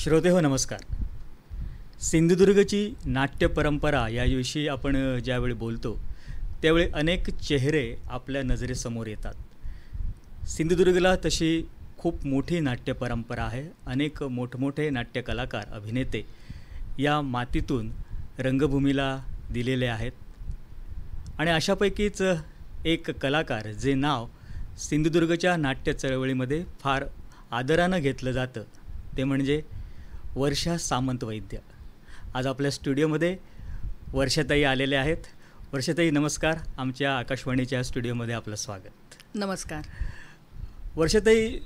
श्रोते हो नमस्कार. सिंधुदुर्गची नाट्य परंपरा याविषयी आपण ज्यावेळी बोलतो त्यावेळी अनेक चेहरे आपल्या नजरेसमोर येतात. सिंधुदुर्गला तशी खूप मोठी नाट्य परंपरा आहे. अनेक मोठमोठे नाट्य कलाकार अभिनेते या मातीतून रंगभूमीला दिलेले आहेत आणि अशापैकीच एक कलाकार जे नाव सिंधुदुर्गच्या नाट्य चळवळीमध्ये फार आदरानं घेतलं जातं ते म्हणजे वर्षा सामंत वैद्य. आज आपल्या स्टुडिओमध्ये वर्षाताई आलेल्या आहेत. वर्षाताई नमस्कार. आमच्या आकाशवाणीच्या स्टुडिओमध्ये आपलं स्वागत. नमस्कार. वर्षाताई,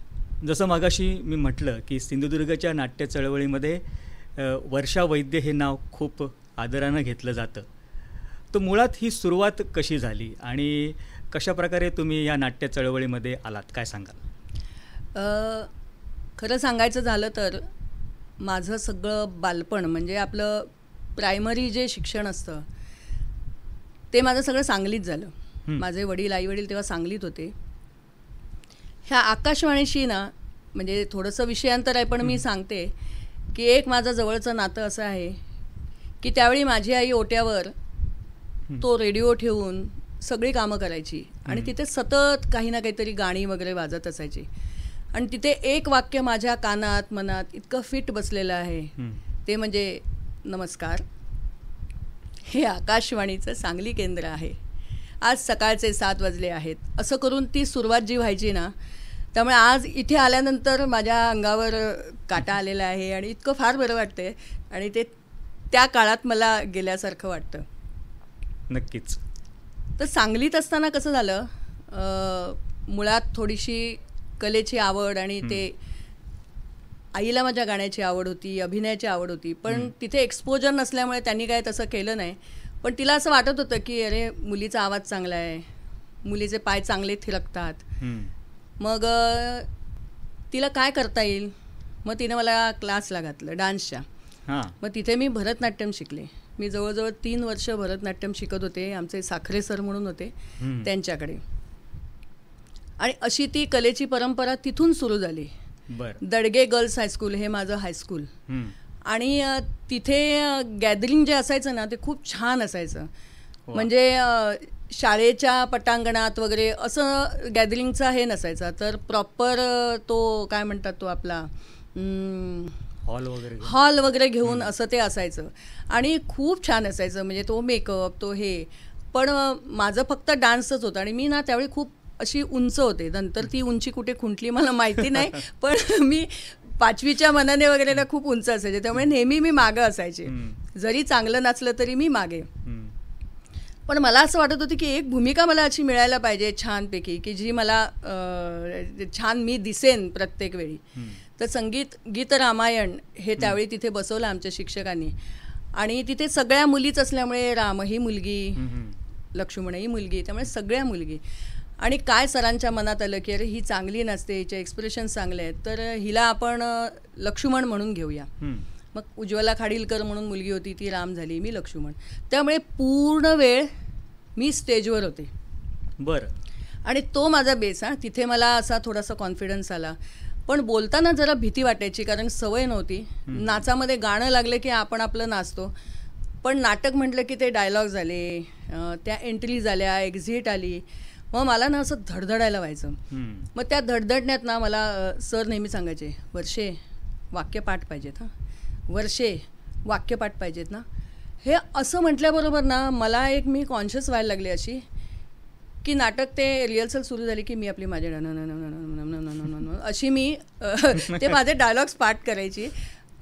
जसं मागाशी मी म्हटलं की सिंधुदुर्गच्या नाट्य चळवळीमध्ये वर्षा वैद्य हे नाव खूप आदरानं घेतलं जातं. तर मुळात ही सुरुवात कशी झाली आणि कशाप्रकारे तुम्ही या नाट्य चळवळीमध्ये आलात, काय सांगाल? खरं सांगायचं झालं तर माझं सगळं बालपण म्हणजे आपलं प्रायमरी जे शिक्षण असतं ते माझं सगळं सांगलीत झालं. माझे वडील आईवडील तेव्हा सांगलीत होते. ह्या आकाशवाणीशी ना म्हणजे थोडंसं विषयांतर आहे पण मी सांगते की एक माझं जवळचं नातं असं आहे की त्यावेळी माझी आई ओट्यावर तो रेडिओ ठेवून सगळी कामं करायची आणि तिथे सतत काही ना काहीतरी गाणी वगैरे वाजत असायची आणि तिथे एक वाक्य माझ्या कानात मनात इतकं फिट बसलेलं आहे ते म्हणजे नमस्कार, हे आकाशवाणीचं सांगली केंद्र आहे, आज सकाळचे 7 वाजले आहेत, असं करून ती सुरुवात जी व्हायची ना, त्यामुळे आज इथे आल्यानंतर माझ्या अंगावर काटा आलेला आहे आणि इतकं फार बरं वाटतंय आणि ते त्या काळात मला गेल्यासारखं वाटतं. नक्कीच. तर सांगलीत असताना कसं झालं, मुळात थोडीशी कलेची आवड आणि ते आईला माझ्या गाण्याची आवड होती, अभिनयाची आवड होती, पण तिथे एक्सपोजर नसल्यामुळे त्यांनी काय तसं केलं नाही. पण तिला असं वाटत होतं की अरे मुलीचा आवाज चांगला आहे, मुलीचे पाय चांगले थिरकतात, मग तिला काय करता येईल. मग तिने मला क्लासला घातलं डान्सच्या. मग तिथे मी भरतनाट्यम शिकले. मी जवळजवळ 3 वर्ष भरतनाट्यम शिकत होते. आमचे साखरे सर म्हणून होते त्यांच्याकडे. आणि अशी ती कलेची परंपरा तिथून सुरू झाली. दडगे गर्ल्स हायस्कूल हे माझं हायस्कूल आणि तिथे गॅदरिंग जे असायचं ना ते खूप छान असायचं. म्हणजे शाळेच्या पटांगणात वगैरे असं गॅदरिंगचा हे नसायचा, तर प्रॉपर तो काय म्हणतात तो आपला हॉल वगैरे घेऊन असं ते असायचं आणि खूप छान असायचं. म्हणजे तो मेकअप तो हे. पण माझं फक्त डान्सच होतं आणि मी ना त्यावेळी खूप अशी उंच होते. नंतर ती उंची कुठे खुंटली मला माहिती नाही, पण मी 5वीच्या मनाने वगैरे ना खूप उंच असायचे, त्यामुळे नेहमी मी मागं असायचे. जरी चांगलं नाचलं तरी मी मागे. पण मला असं वाटत होतं की एक भूमिका मला अशी मिळायला पाहिजे छानपैकी की जी मला छान मी दिसेन प्रत्येक वेळी. तर संगीत गीत रामायण हे त्यावेळी तिथे बसवलं आमच्या शिक्षकांनी आणि तिथे सगळ्या मुलीच असल्यामुळे रामही मुलगी, लक्ष्मणही मुलगी, त्यामुळे सगळ्या मुलगी. आणि काय सरांच्या मनात आलं की अरे ही चांगली नसते, हिचे एक्सप्रेशन चांगले आहेत, तर हिला आपण लक्ष्मण म्हणून घेऊया. मग उज्ज्वला खाडीलकर म्हणून मुलगी होती, ती राम झाली, मी लक्ष्मण. त्यामुळे पूर्ण वेळ मी स्टेजवर होते. बरं. आणि तो माझा बेस. तिथे मला असा थोडासा कॉन्फिडन्स आला. पण बोलताना जरा भीती वाटायची कारण सवय नव्हती. नाचामध्ये गाणं लागलं की आपण आपलं नाचतो, पण नाटक म्हटलं की ते डायलॉग झाले, त्या एंट्री झाल्या, एक्झिट आली, मग मला ना असं धडधडायला व्हायचं. मग त्या धडधडण्यात ना मला सर नेहमी सांगायचे, वर्षे वाक्यपाठ पाहिजेत, वर्षे वाक्यपाठ पाहिजेत ना. हे असं म्हटल्याबरोबर ना मला एक मी कॉन्शियस व्हायला लागले अशी की नाटक ते रिहर्सल सुरू झाली की मी आपली माझे अशी मी ते माझे डायलॉग्स पाठ करायची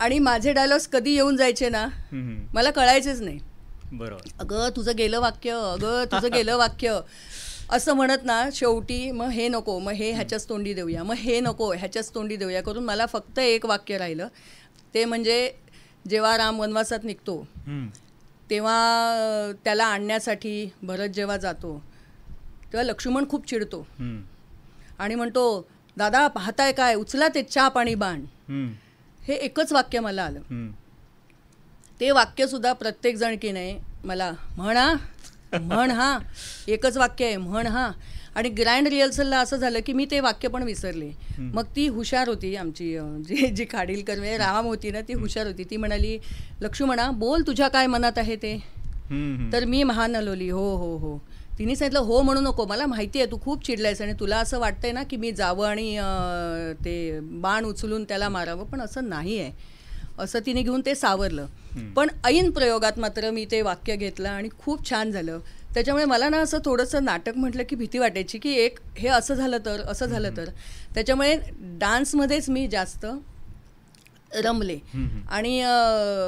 आणि माझे डायलॉग्स कधी येऊन जायचे ना मला कळायचेच नाही. बरोबर. अगं तुझं गेलं वाक्य, अगं तुझं गेलं वाक्य असं म्हणत ना शेवटी मग हे नको, मग हे ह्याच्याच तोंडी देऊया, मग हे नको ह्याच्याच तोंडी देऊया करून मला फक्त एक वाक्य राहिलं. ते म्हणजे जेव्हा राम वनवासात निघतो तेव्हा त्याला आणण्यासाठी भरत जेव्हा जातो तेव्हा लक्ष्मण खूप चिडतो आणि म्हणतो, दादा पाहताय काय, उचला ते चहा पाणी बाण. हे एकच वाक्य मला आलं. ते वाक्यसुद्धा प्रत्येक जण की नाही मला म्हणा म्हण हा, एकच वाक्य आहे, म्हण हा. आणि ग्रँड रिहर्सलला असं झालं की मी ते वाक्य पण विसरले. मग ती हुशार होती आमची, जी खाडीलकर म्हणजे राम होती ना, ती हुशार होती. ती म्हणाली, लक्ष्मणा बोल तुझ्या काय मनात आहे ते. तर मी महान अलोली, हो हो हो. तिने सांगितलं, हो म्हणू नको, मला माहिती आहे तू खूप चिडलायस आणि तुला असं वाटतंय ना की मी जावं आणि ते बाण उचलून त्याला मारावं, पण असं नाही आहे. असं तिने घेऊन ते सावरलं. पण ऐन प्रयोगात मात्र मी ते वाक्य घेतलं आणि खूप छान झालं. त्याच्यामुळे मला ना असं थोडंसं नाटक म्हटलं की भीती वाटायची की एक हे असं झालं तर, असं झालं तर. त्याच्यामुळे डान्समध्येच मी जास्त रमले. आणि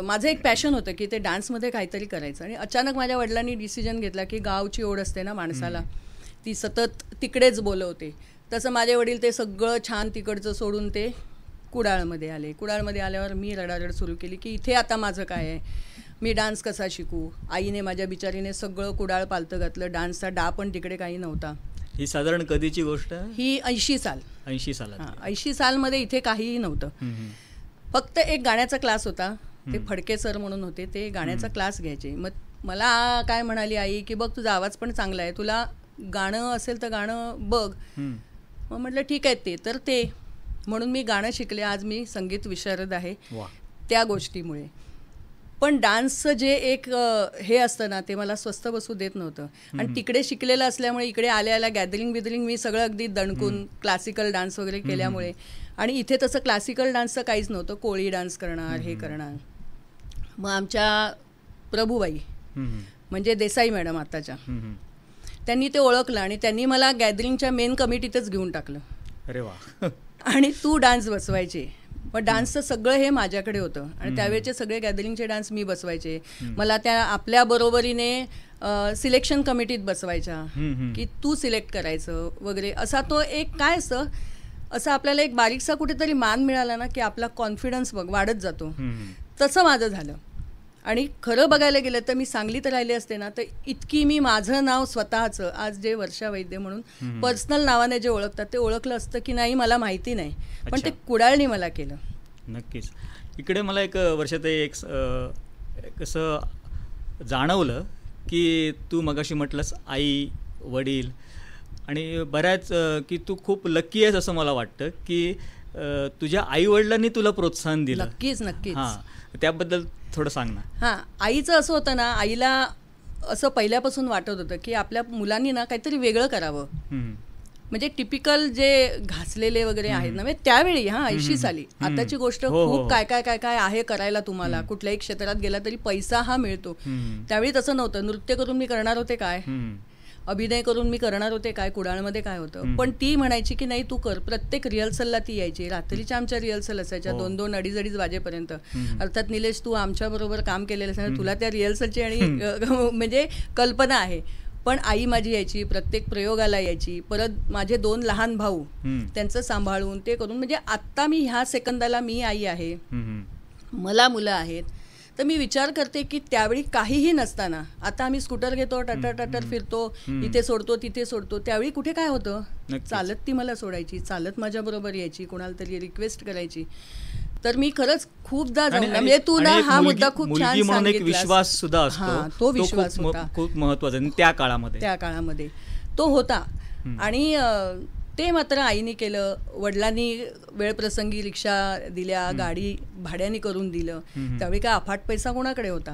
माझं एक पॅशन होतं की ते डान्समध्ये काहीतरी करायचं. आणि अचानक माझ्या वडिलांनी डिसिजन घेतला की गावची ओढ असते ना माणसाला, ती सतत तिकडेच बोलवते. तसं माझे वडील ते सगळं छान तिकडचं सोडून ते कुडाळमध्ये आले. कुडाळमध्ये आल्यावर मी रडारड सुरू केली की इथे आता माझं काय आहे, मी डान्स कसा शिकू. आईने माझ्या बिचारीने सगळं कुडाळ पालतं घातलं. डान्सचा डा पण तिकडे काही नव्हता. ही साधारण कधीची गोष्ट आहे? ही 80 साल. 80 सालात. हां, 80 सालमध्ये इथे काहीही नव्हतं. फक्त एक गाण्याचा क्लास होता. ते फडके सर म्हणून होते, ते गाण्याचा क्लास घ्यायचे. मग मला काय म्हणाली आई की बघ तुझा आवाज पण चांगला आहे, तुला गाणं असेल तर गाणं बघ. मग म्हटलं ठीक आहे ते तर ते. म्हणून मी गाणं शिकले. आज मी संगीत विशारद आहे त्या गोष्टीमुळे. पण डान्सचं जे एक हे असतं ना, ते मला स्वस्थ बसू देत नव्हतं. आणि तिकडे शिकलेलं असल्यामुळे इकडे आल्या आल्या गॅदरिंग बिदरिंग मी सगळं अगदी दणकून क्लासिकल डान्स वगैरे केल्यामुळे. आणि इथे तसं क्लासिकल डान्सचं काहीच नव्हतं. कोळी डान्स करणार, हे करणार. मग आमच्या प्रभूबाई म्हणजे देसाई मॅडम आताच्या, त्यांनी ते ओळखलं आणि त्यांनी मला गॅदरिंगच्या मेन कमिटीतच घेऊन टाकलं. अरे वा. आणि तू डान्स बसवायचे. पण डान्सचं सगळं हे माझ्याकडे होतं आणि त्यावेळेचे सगळे गॅदरिंगचे डान्स मी बसवायचे. मला त्या आपल्या बरोबरीने सिलेक्शन कमिटीत बसवायच्या की तू सिलेक्ट करायचं वगैरे. असा तो एक काय असतं, असं आपल्याला एक बारीकसा कुठेतरी मान मिळाला ना की आपला कॉन्फिडन्स वाढत जातो. तसं माझं झालं. आणि खरं बघायला गेलं तर मी सांगलीत राहिले असते ना, तर इतकी मी माझं नाव स्वतःचं आज जे वर्षा वैद्य म्हणून पर्सनल नावाने जे ओळखतात ते ओळखलं असतं की नाही मला माहिती नाही. पण ते कुडाळनी मला केलं. नक्कीच. इकडे मला एक वर्षात एक कसं जाणवलं की तू मगाशी म्हटलंस आई वडील आणि बऱ्याच की तू खूप लकी आहेस असं मला वाटतं की तुझ्या आई वडिलांनी तुला प्रोत्साहन दिलं. नक्कीच नक्कीच. हां, त्याबद्दल थोडं सांग ना. हां, आईचं असं होतं ना, आईला असं पहिल्यापासून वाटत होतं की आपल्या मुलांनी ना काहीतरी वेगळं करावं. म्हणजे टिपिकल जे घासलेले वगैरे आहेत ना, म्हणजे त्यावेळी 80 साली. आताची गोष्ट खूप काय काय काय काय आहे करायला. तुम्हाला कुठल्याही क्षेत्रात गेला तरी पैसा हा मिळतो. त्यावेळी तसं नव्हतं. नृत्य करून मी करणार होते काय, अभिनय करून मी करणार होते काय, कुडाळमध्ये काय होतं. पण ती म्हणायची की नाही तू कर. प्रत्येक रिहर्सलला ती यायची. रात्रीच्या आमच्या रिहर्सल असायच्या 2-2, 2:30 वाजेपर्यंत. अर्थात निलेश तू आमच्याबरोबर काम केलेलं असेल, तुला त्या रिहर्सलची आणि म्हणजे कल्पना आहे. पण आई माझी यायची, प्रत्येक प्रयोगाला यायची. परत माझे 2 लहान भाऊ, त्यांचं सांभाळून ते करून, म्हणजे आत्ता मी ह्या सेकंदाला मी आई आहे, मला मुलं आहेत. तर मी विचार करते की त्यावेळी काहीही नसताना आता आम्ही स्कूटर घेतो, टटर फिरतो, इथे सोडतो तिथे सोडतो. त्यावेळी कुठे काय होतं, चालत ती मला सोडायची, चालत माझ्या बरोबर यायची, कोणाला तरी रिक्वेस्ट करायची. तर मी खरंच खूपदा जाऊन, म्हणजे तू ना हा मुद्दा खूप छान सांगितला. विश्वास सुद्धा असतो, तो विश्वास होता खूप महत्वाचा. त्या काळामध्ये तो होता. आणि ते मात्र आईने केलं. वडिलांनी वेळप्रसंगी रिक्षा दिल्या, गाडी भाड्याने करून दिलं. त्यावेळी काय अफाट पैसा कोणाकडे होता,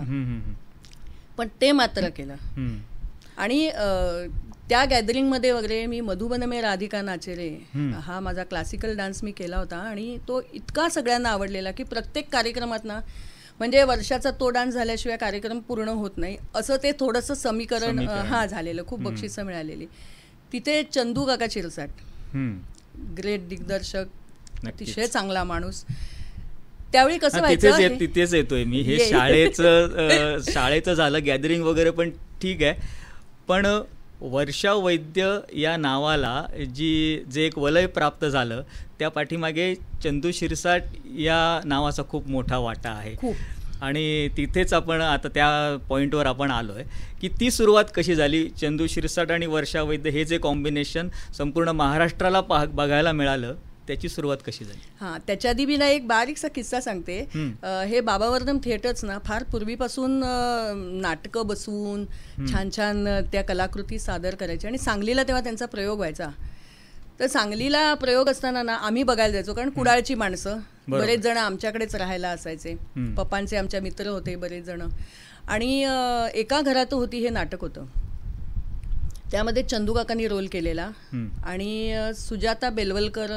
पण ते मात्र केलं. आणि त्या गॅदरिंगमध्ये वगैरे मी मधुबन में राधिका नाचे रे हा माझा क्लासिकल डान्स मी केला होता. आणि तो इतका सगळ्यांना आवडलेला की प्रत्येक कार्यक्रमात ना, म्हणजे वर्षाचा तो डान्स झाल्याशिवाय कार्यक्रम पूर्ण होत नाही असं ते थोडंसं समीकरण झालेलं. खूप बक्षिसं मिळालेली. तिथे चंदू काका चिरसाट, ग्रेट दिग्दर्शक, अतिशय चांगला माणूस. त्यावेळी कसं व्हायचं, तिथेच येतोय मी. हे शाळेचं झालं गॅदरिंग वगैरे पण ठीक आहे, पण वर्षा वैद्य या नावाला जे एक वलय प्राप्त झालं त्या पाठीमागे चंदू शिरसाट या नावाचा खूप मोठा वाटा आहे. आणि तिथेच आपण आता त्या पॉईंटवर आपण आलो आहे की ती सुरुवात कशी झाली. चंदू शिरसाट आणि वर्षा वैद्य हे जे कॉम्बिनेशन संपूर्ण महाराष्ट्राला बघायला मिळालं त्याची सुरुवात कशी झाली? हां, त्याच्या आधी मी ना एक बारीकसा किस्सा सांगते. हे बाबावर्धन थिएटर्स ना फार पूर्वीपासून नाटकं बसवून छान छान त्या कलाकृती सादर करायच्या आणि सांगलीला तेव्हा त्यांचा प्रयोग व्हायचा. तर सांगलीला प्रयोग असताना ना आम्ही बघायला जायचो, कारण कुडाळची माणसं बरेच जण आमच्याकडेच राहायला असायचे. पप्पांचे आमच्या मित्र होते बरेच जण, आणि एका घरात होती हे नाटक होतं. त्यामध्ये चंदू काकांनी रोल केलेला आणि सुजाता बेलवलकर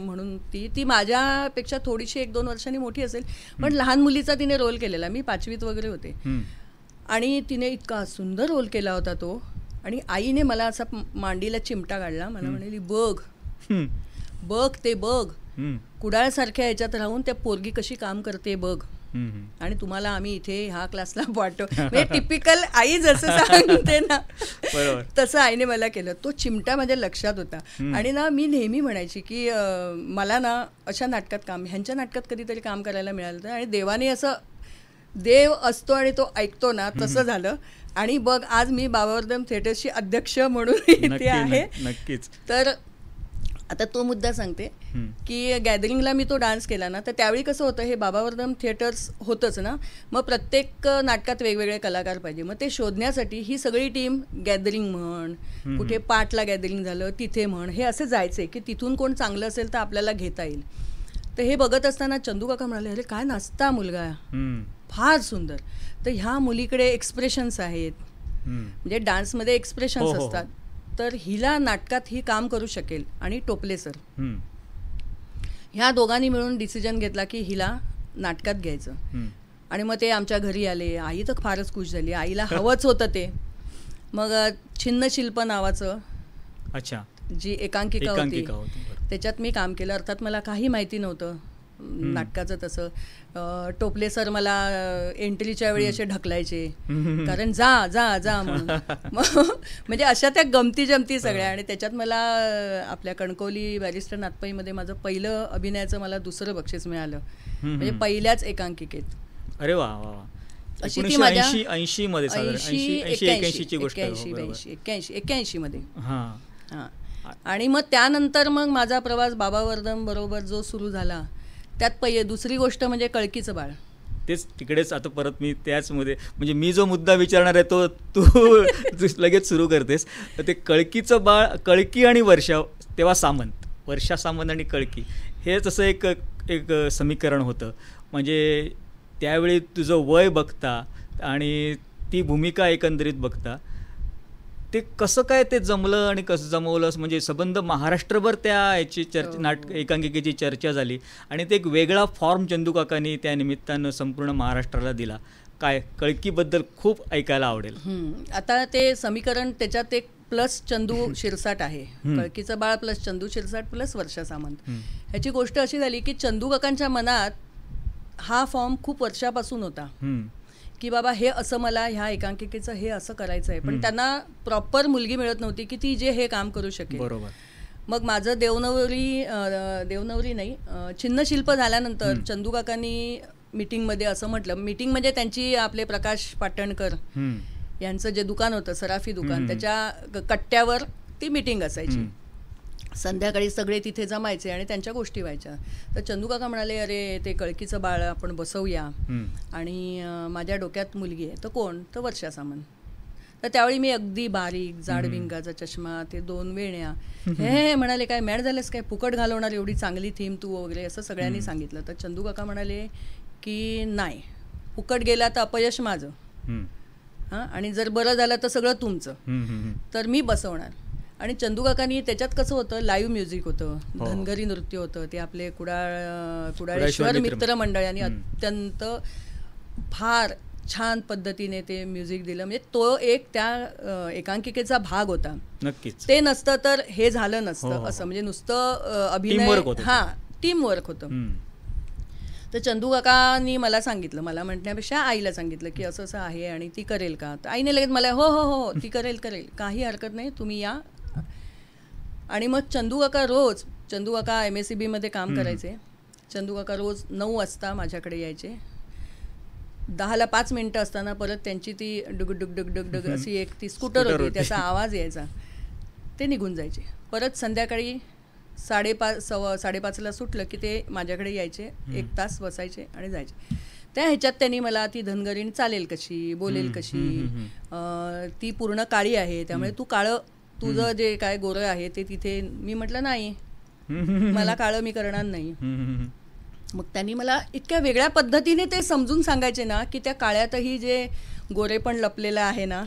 म्हणून ती माझ्यापेक्षा थोडीशी 1-2 वर्षांनी मोठी असेल, पण लहान मुलीचा तिने रोल केलेला. मी 5वीत वगैरे होते आणि तिने इतका सुंदर रोल केला होता तो. आणि आईने मला असा मांडीला चिमटा काढला, मला म्हणाली बघ ते बघ, कुडाळसारख्या याच्यात राहून त्या पोरगी कशी काम करते बघ, आणि तुम्हाला आम्ही इथे ह्या क्लासला पाठव. म्हणजे टिपिकल आई जसं सांगते ना तसं आईने मला केलं. तो चिमटा माझ्या लक्षात होता. आणि ना मी नेहमी म्हणायची की मला ना अशा नाटकात ह्यांच्या नाटकात कधीतरी काम करायला मिळालं तर. आणि देवाने असं, देव असतो आणि तो ऐकतो ना, तसं झालं. आणि बघ आज मी बाबावर्धन थिएटर्सची अध्यक्ष म्हणून इथे आहे. नक्कीच. तर आता तो मुद्दा सांगते की गॅदरिंगला मी तो डान्स केला ना, तर त्यावेळी कसं होतं, हे बाबावर्धन थिएटर्स होतंच ना, मग प्रत्येक नाटकात वेगवेगळे कलाकार पाहिजे. मग ते शोधण्यासाठी ही सगळी टीम गॅदरिंग म्हण, कुठे पाटला गॅदरिंग झालं तिथे म्हण, हे असे जायचे की तिथून कोण चांगलं असेल तर आपल्याला घेता येईल. तर हे बघत असताना चंदू काका म्हणाले, अरे काय नाचता मुलगा, फार सुंदर. तर ह्या मुलीकडे एक्सप्रेशन्स आहेत, म्हणजे डान्समध्ये एक्सप्रेशन्स असतात, तर हिला नाटकात ही काम करू शकेल. आणि टोपले सर ह्या दोघांनी मिळून डिसिजन घेतला की हिला नाटकात घ्यायचं. आणि मग ते आमच्या घरी आले. आई तर फारच खुश झाली, आईला हवंच होतं ते. मग छिन्न शिल्प नावाचं जी एकांकिका होती त्याच्यात मी काम केलं. अर्थात मला काही माहिती नव्हतं नाटकाचं तसं. टोपले सर मला एंट्रीच्या वेळी असे ढकलायचे, कारण जा जा जा म्हणून. म्हणजे अशा त्या गमती जमती सगळ्या. आणि त्याच्यात मला आपल्या कणकवली बॅरिस्टर नातपईमध्ये माझं पहिलं अभिनयाचं मला 2रं बक्षीस मिळालं, म्हणजे पहिल्याच एकांकिकेत. अरे वा वा. अशी ती माझ्या 80 मध्ये 81 मध्ये. हां. आणि मग त्यानंतर मग माझा प्रवास बाबावर्धन बरोबर जो सुरू झाला, त्यात दुसरी गोष्ट म्हणजे कळकीचं बाळ. तेच तिकडेच आता परत मी त्याचमध्ये, म्हणजे मी जो मुद्दा विचारणार आहे तो तू लगेच सुरू करतेस. ते कळकीचं बाळ, कळकी आणि वर्षा, तेव्हा सामंत, वर्षा सामंत आणि कळकी हे तसं एक समीकरण होतं. म्हणजे त्यावेळी तुझं वय बघता आणि ती भूमिका एकंदरीत बघता, ते कसं काय ते जमलं आणि कसं जमवलं, म्हणजे संबंध महाराष्ट्रभर त्या याची एकांकिकेची चर्चा झाली. आणि ते एक वेगळा फॉर्म चंदू काकांनी त्या निमित्तानं संपूर्ण महाराष्ट्राला दिला. काय कळकीबद्दल खूप ऐकायला आवडेल. आता ते समीकरण, त्याच्यात एक प्लस चंदू शिरसाट आहे, कळकीचं बाळ प्लस चंदू शिरसाट प्लस वर्षा सामंत. ह्याची गोष्ट अशी झाली की चंदू काकांच्या मनात हा फॉर्म खूप वर्षापासून होता की बाबा हे असं, मला ह्या एकांकिकेचं हे असं करायचं आहे. पण त्यांना प्रॉपर मुलगी मिळत नव्हती की ती जे हे काम करू शकेल. बरोबर. मग माझं देवनवरी नाही, छिन्नशिल्प झाल्यानंतर चंदू काकांनी मीटिंगमध्ये असं म्हटलं, मीटिंग म्हणजे त्यांची आपले प्रकाश पाटणकर यांचं जे दुकान होतं, सराफी दुकान, त्याच्या कट्ट्यावर ती मीटिंग असायची. संध्याकाळी सगळे तिथे जमायचे आणि त्यांच्या गोष्टी व्हायच्या. तर चंदू काका म्हणाले, अरे ते कळकीचं बाळ आपण बसवूया. आणि माझ्या डोक्यात मुलगी आहे. तर कोण? तर वर्षा सामंत. तर त्यावेळी मी अगदी बारीक, जाड भिंगाचा चष्मा, ते 2 वेण्या, हे म्हणाले काय मॅड झालेस काय, फुकट घालवणार एवढी चांगली थीम तू वगैरे, असं सगळ्यांनी सांगितलं. तर चंदू काका म्हणाले की नाही, फुकट गेला तर अपयश माझं, हां, आणि जर बरं झालं तर सगळं तुमचं, तर मी बसवणार. आणि चंदू काकांनी त्याच्यात कसं होतं, लाईव्ह म्युझिक होतं, धनगरी नृत्य होतं, ते आपले कुडाळेश्वर मित्र मंडळ यांनी अत्यंत फार छान पद्धतीने ते म्युझिक दिलं. म्हणजे तो एक त्या एकांकिकेचा भाग होता. नक्कीच. ते नसतं तर हे झालं नसतं. असं म्हणजे नुसतं अभिनय, हां, टीम वर्क होतं. तर चंदू काकांनी मला सांगितलं, मला म्हणण्यापेक्षा आईला सांगितलं की असं असं आहे आणि ती करेल का. तर आईने लगेच मला हो हो हो ती करेल, काही हरकत नाही, तुम्ही या. आणि मग चंदू काका MSCB मध्ये काम करायचे. चंदू काका रोज 9 वाजता माझ्याकडे यायचे. 10ला 5 मिनिटं असताना परत त्यांची ती डुग डुग डुग डुग डुग अशी एक ती स्कूटर होती, त्याचा आवाज यायचा, ते निघून जायचे. परत संध्याकाळी साडेपाचला सुटलं की ते माझ्याकडे यायचे, 1 तास बसायचे आणि जायचे. त्या ह्याच्यात त्यांनी मला ती धनगरीण चालेल कशी, बोलेल कशी, ती पूर्ण काळी आहे त्यामुळे तू काळं, तुझं जे काय गोरं आहे ते तिथे. मी म्हटलं नाही, मला काळं मी करणार नाही. मग त्यांनी मला इतक्या वेगळ्या पद्धतीने ते समजून सांगायचे ना की त्या काळ्यातही जे गोरेपण लपलेलं आहे ना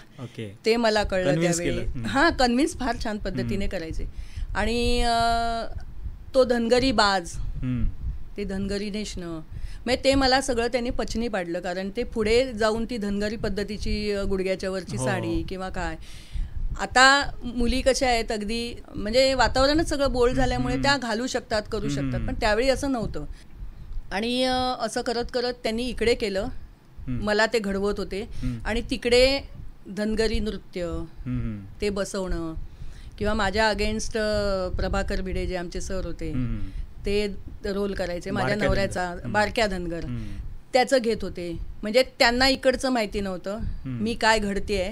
ते मला कळलं त्यावेळी. हां, कन्व्हिन्स फार छान पद्धतीने करायचे. आणि तो धनगरी बाज, ते धनगरी नेसणं, म्हणजे ते मला सगळं त्यांनी पचनी पाडलं. कारण ते पुढे जाऊन ती धनगरी पद्धतीची गुडघ्याच्या वरची साडी किंवा काय, आता मुली कशा आहेत अगदी म्हणजे वातावरणच सगळं बोल्ड झाल्यामुळे त्या घालू शकतात, करू शकतात, पण त्यावेळी असं नव्हतं. आणि असं करत करत त्यांनी इकडे केलं, मला ते घडवत होते. आणि तिकडे धनगरी नृत्य ते बसवणं किंवा माझ्या अगेन्स्ट प्रभाकर भिडे जे आमचे सर होते ते रोल करायचे, माझ्या नवऱ्याचा बारक्या धनगर त्याचं घेत होते. म्हणजे त्यांना इकडचं माहिती नव्हतं मी काय घडतेय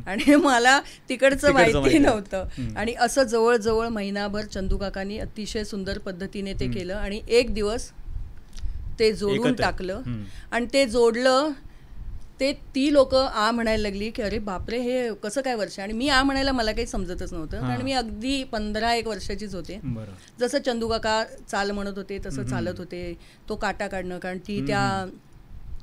आणि मला तिकडचं माहिती नव्हतं. आणि असं जवळजवळ महिनाभर चंदूकाकांनी अतिशय सुंदर पद्धतीने ते केलं. आणि एक दिवस ते जोडून टाकलं आणि ते जोडलं. ते ती लोक आ म्हणायला लागली की अरे बापरे हे कसं काय वर्ष. आणि मी आ म्हणायला मला काही समजतच नव्हतं कारण मी अगदी 15-1 वर्षाचीच होते. जसं चंदूकाका चाल म्हणत होते तसं चालत होते. तो काटा काढणं, कारण ती त्या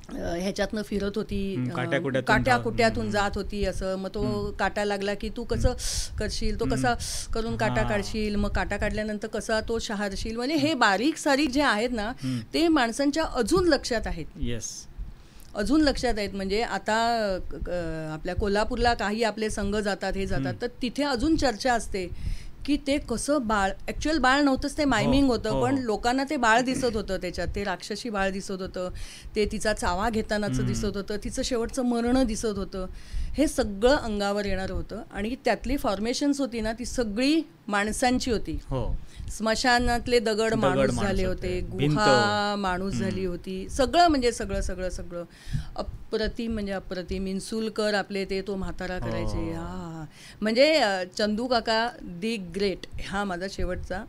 ह्याच्यातनं फिरत होती, काट्याकुट्यातून जात होती असं. मग तो काटा लागला की तू कसं करशील, तो कसा करून काटा काढशील, मग काटा काढल्यानंतर कसा तो शहारशील. म्हणजे हे बारीक सारीक जे आहेत ना ते माणसांच्या अजून लक्षात आहेत. अजून लक्षात आहेत. म्हणजे आता आपल्या कोल्हापूरला काही आपले संघ जातात, हे जातात, तर तिथे अजून चर्चा असते की ते कसं बाळ, ॲक्च्युअल बाळ नव्हतंच, ते मायमिंग होतं, पण लोकांना ते बाळ दिसत होतं त्याच्यात, ते राक्षसी बाळ दिसत होतं, ते तिचा चावा घेतानाचं दिसत होतं, तिचं शेवटचं मरण दिसत होतं. हे सगळं अंगावर येणारं होतं. आणि त्यातली फॉर्मेशन्स होती ना ती सगळी माणसांची होती. स्मशानातले दगड माणूस झाले होते, गुहा माणूस झाली होती, सगळं म्हणजे सगळं सगळं सगळं अप्रतिम, म्हणजे अप्रतिम. इंसुलकर आपले तो म्हातारा करायचे. हा म्हणजे चंदू काका दी ग्रेट हा माझा शेवटचा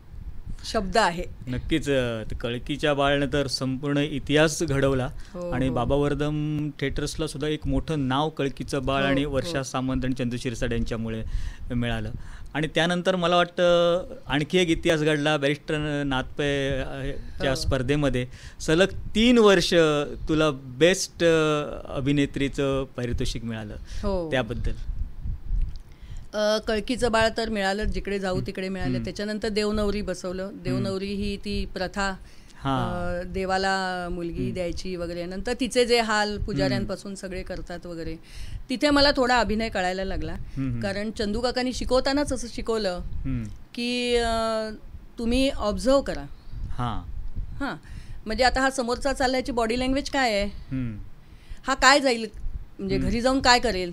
शब्द आहे. नक्कीच कळकीच्या बाळनं तर संपूर्ण इतिहास घडवला. आणि बाबा वर्दम थिएटर्सला सुद्धा एक मोठं नाव कळकीचं बाळ आणि वर्षा सामंत आणि चंदू शिरसाट यांच्यामुळे मिळालं. आणि त्यानंतर मला वाटतं आणखी एक इतिहास घडला. बॅरिस्टर नाथपैच्या स्पर्धेमध्ये सलग 3 वर्ष तुला बेस्ट अभिनेत्रीचं पारितोषिक मिळालं, त्याबद्दल. कळकीचं बाळ तर मिळालं, जिकडे जाऊ तिकडे मिळालं. त्याच्यानंतर देवनवरी बसवलं. देवनवरी ही ती प्रथा, देवाला मुलगी द्यायची वगैरे, नंतर तिचे जे हाल पुजाऱ्यांपासून सगळे करतात वगैरे, तिथे मला थोडा अभिनय कळायला लागला. कारण चंदू काकांनी शिकवतानाच असं शिकवलं की तुम्ही ऑब्झर्व करा. हां, म्हणजे आता हा समोरचा चालल्याची बॉडी लँग्वेज काय आहे, हा काय जाईल, म्हणजे घरी जाऊन काय करेल,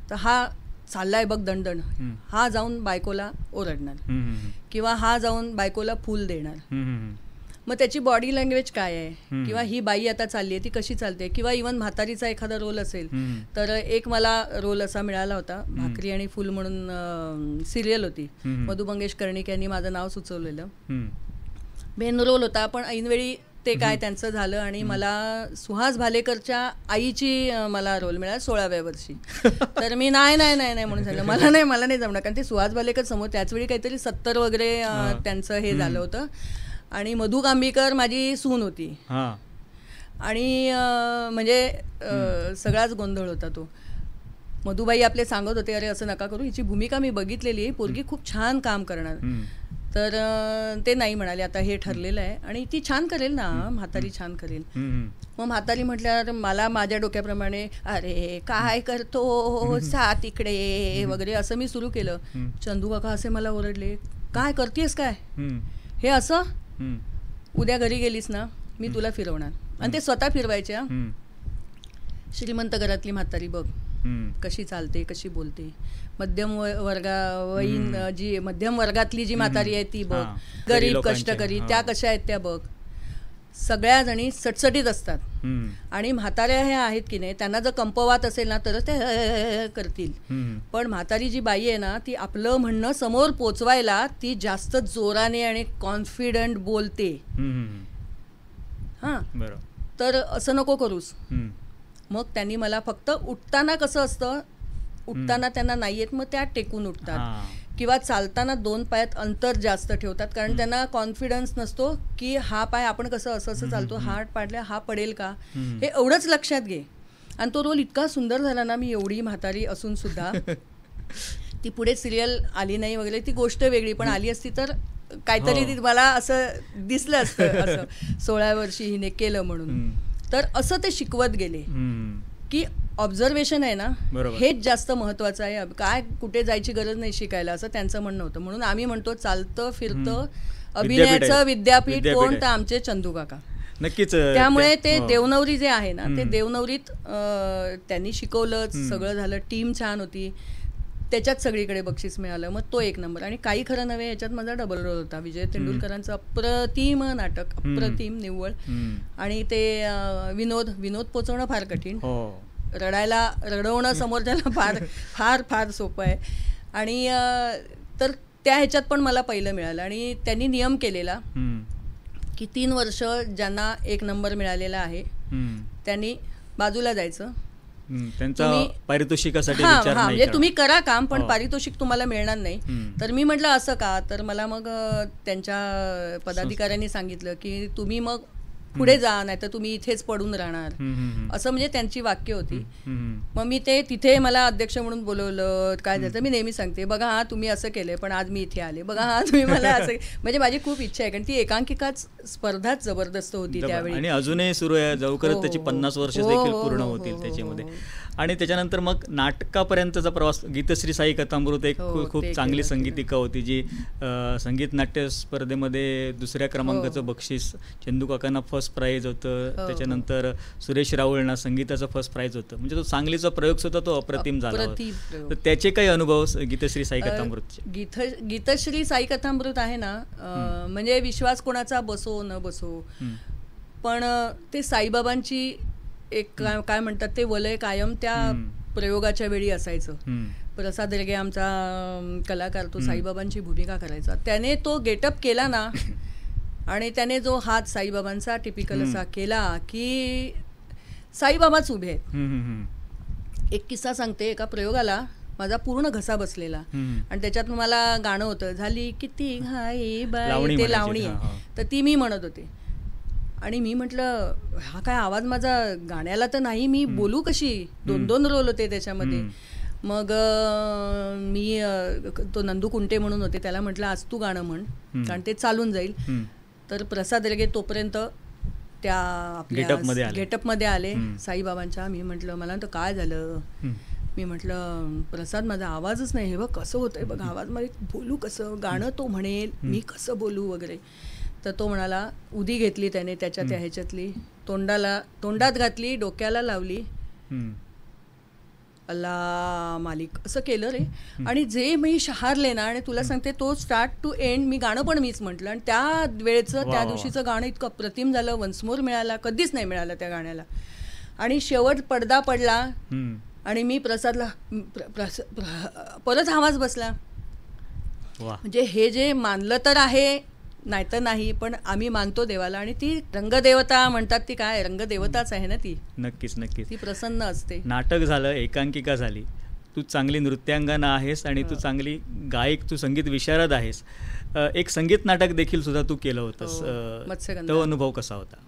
तर हा चाललाय बघ दणदण, हा जाऊन बायकोला ओरडणार किंवा हा जाऊन बायकोला फूल देणार. मग त्याची बॉडी लँग्वेज काय आहे, किंवा ही बाई आता चालली आहे ती कशी चालते, किंवा इव्हन म्हातारीचा एखादा रोल असेल तर एक मला रोल असा मिळाला होता, भाकरी आणि फूल म्हणून सिरियल होती, मधु मंगेश कर्णिक यांनी माझं नाव सुचवलेलं. मेन रोल होता, पण ऐनवेळी ते काय त्यांचं झालं आणि मला सुहास भालेकरच्या आईची मला रोल मिळाला 16व्या वर्षी. तर मी नाही म्हणून सांगितलं मला नाही जमणार, कारण ते सुहास भालेकर समोर त्याचवेळी काहीतरी 70 वगैरे त्यांचं हे झालं होतं. आणि मधु कांबीकर माझी सून होती. आणि म्हणजे सगळाच गोंधळ होता तो. मधुबाई आपले सांगत होते अरे असं नका करू, हिची भूमिका मी बघितलेली आहे, पोरगी खूप छान काम करणार. तर ते नाही म्हणाले, आता हे ठरलेलं आहे आणि ती छान करेल ना, म्हातारी छान करेल. मग म्हातारी म्हटल्यावर मला माझ्या डोक्याप्रमाणे अरे काय करतो सा तिकडे वगैरे असं मी सुरू केलं. चंदू काका असे मला ओरडले, काय करतेस काय हे असं, उद्या घरी गेलीस ना मी तुला फिरवणार. आणि ते स्वतः फिरवायचे. श्रीमंत घरातली म्हातारी बघ कशी चालते, कशी बोलते, मध्यम मध्यम वर्गातली जी म्हातारी आहे ती बघ, गरीब कष्टकरी त्या कशा आहेत त्या बघ. सगळ्या जणी सटसटीत असतात हम्म. आणि म्हाताऱ्या ह्या आहेत की नाही, त्यांना जर कंपवात असेल ना तरच ते करतील. हम्म. पण म्हातारी जी बाई आहे ना, ती आपलं म्हणणं समोर पोचवायला ती जास्त जोराने आणि कॉन्फिडंट बोलते. हम्म. हां, बरोबर. तर असं नको करूस. हम्म. मग त्यांनी मला फक्त उठताना कसं असतं, उठताना त्यांना नाही येत, मग त्या टेकून उठतात हां. किंवा चालताना 2 पायात अंतर जास्त ठेवतात, कारण त्यांना कॉन्फिडन्स नसतो की हा पाय आपण कसं असं असं चालतो, हा पाडल्या हा पडेल का, हे एवढंच लक्षात घे. आणि तो रोल इतका सुंदर झाला ना, मी एवढी म्हातारी असून सुद्धा ती पुढे सिरियल आली नाही वगैरे, ती गोष्ट वेगळी, पण आली असती तर काहीतरी ती मला असं दिसलं असतं, असं 16 वर्षी हिने केलं म्हणून. तर असं ते शिकवत गेले की ऑब्झर्वेशन आहे ना, बरोबर. हेच जास्त महत्वाचं आहे. काय कुठे जायची गरज नाही शिकायला, असं त्यांचं म्हणणं होतं. म्हणून आम्ही म्हणतो चालतं फिरतं अभिनयाचं विद्यापीठ कोण, तर आमचे चंदू काका. नक्कीच. त्यामुळे ते देवनवरी जे आहे ना, ते देवनवरीत त्यांनी शिकवलं, सगळं झालं, टीम छान होती, त्याच्यात सगळीकडे बक्षीस मिळालं. मग तो 1 नंबर. आणि काही खरं नव्हे याच्यात माझा डबल रोल होता. विजय तेंडुलकरांचं अप्रतिम नाटक, अप्रतिम, निव्वळ. आणि ते विनोद पोचवणं फार कठीण, रडवणं समोरच्याला फार फार फार सोपं आहे. आणि तर त्या ह्याच्यात पण मला पहिलं मिळालं. आणि त्यांनी नियम केलेला की 3 वर्ष ज्यांना 1 नंबर मिळालेला आहे त्यांनी बाजूला जायचं. त्यांचा पारितोषिकासाठी विचार नाही, म्हणजे तुम्ही करा काम, पण पारितोषिक तुम्हाला मिळणार नाही. तर मी म्हटलं असं का, तर मला मग त्यांच्या पदाधिकाऱ्यांनी सांगितलं की तुम्ही मग पुढे जा, नाही तर तुम्ही इथेच पडून राहणार, असं म्हणजे त्यांची वाक्य होती. मग मी ते तिथे मला अध्यक्ष म्हणून बोलवलं. काय झालं मी नेहमी सांगते, बघा हा तुम्ही असं केलंय पण आज मी इथे आले, बघा हा तुम्ही मला असं, म्हणजे माझी खूप इच्छा आहे, कारण ती एकांकिकाच स्पर्धाच जबरदस्त होती त्यावेळी, आणि अजूनही सुरू आहे. लवकरच त्याची 50 वर्ष देखील पूर्ण होतील त्याच्यामध्ये. आणि त्याच्यानंतर मग नाटकापर्यंतचा प्रवास. गीतश्री साई कथामृत एक खूप चांगली संगीतिका होती, जी संगीत नाट्य स्पर्धेमध्ये 2ऱ्या क्रमांकाचं बक्षीस, चंदू काकांना फर्स्ट प्राईज होतं. त्याच्यानंतर सुरेश राऊळना संगीताचं फर्स्ट प्राईज होतं. म्हणजे तो सांगलीचा प्रयोग सुद्धा तो अप्रतिम झाला होता. तर त्याचे काही अनुभव गीतश्री साई कथामृतचे? गीतश्री साई कथामृत आहे ना, म्हणजे विश्वास कोणाचा बसो न बसो, पण ते साईबाबांची एक काय म्हणतात ते वलय कायम त्या प्रयोगाच्या वेळी असायचं. प्रसाद रेगे आमचा कलाकार, तो साईबाबांची भूमिका करायचा. त्याने तो गेटअप केला ना, आणि त्याने जो हात साईबाबांचा टिपिकल असा केला की साईबाबाच उभे आहेत. एक किस्सा सांगते. एका प्रयोगाला माझा पूर्ण घसा बसलेला, आणि त्याच्यात मला गाणं होतं, झाली किती घाई बाई, ते लावणी आहे, तर ती मी म्हणत होते. आणि मी म्हटलं हा काय आवाज माझा गाण्याला तर नाही, मी बोलू कशी, 2 रोल होते त्याच्यामध्ये. मग मी तो नंदू कुंटे म्हणून होते, त्याला म्हटलं आज तू गाणं म्हण, कारण ते चालून जाईल. तर प्रसाद रेगे तोपर्यंत त्या आपल्या गेटअपमध्ये आले साईबाबांच्या. मी म्हटलं मला तर काय झालं, मी म्हटलं प्रसाद माझा आवाजच नाही, हे बघ कसं होतंय बघ आवाज, मला बोलू कसं, गाणं तो म्हणेल, मी कसं बोलू वगैरे. तर तो म्हणाला, उदी घेतली त्याने त्याच्या त्या ह्याच्यातली, तोंडात घातली, डोक्याला लावली, अल्ला मालिक असं केलं रे. आणि जे मी शहारले ना, आणि तुला सांगते तो स्टार्ट टू एंड मी गाणं पण मीच म्हटलं. आणि त्या वेळेचं त्या दिवशीचं गाणं इतकं प्रतिम झालं, वन्स मोर मिळाला, कधीच नाही मिळालं त्या गाण्याला. आणि शेवट पडदा पडला आणि मी प्रसादला परत आवाज बसला. म्हणजे हे जे मानलं तर आहे, नाहीतर नाही, पण आम्ही मानतो देवाला. आणि ती रंगदेवता म्हणतात, ती काय रंगदेवताच आहे ना ती. नक्कीच नक्कीच ती प्रसन्न असते. नाटक झालं, एकांकिका झाली, तू चांगली नृत्यांगना आहेस आणि तू चांगली गायक, तू संगीत विशारद आहेस. एक संगीत नाटक देखील सुद्धा तू केलं होतंस, तो अनुभव कसा होता?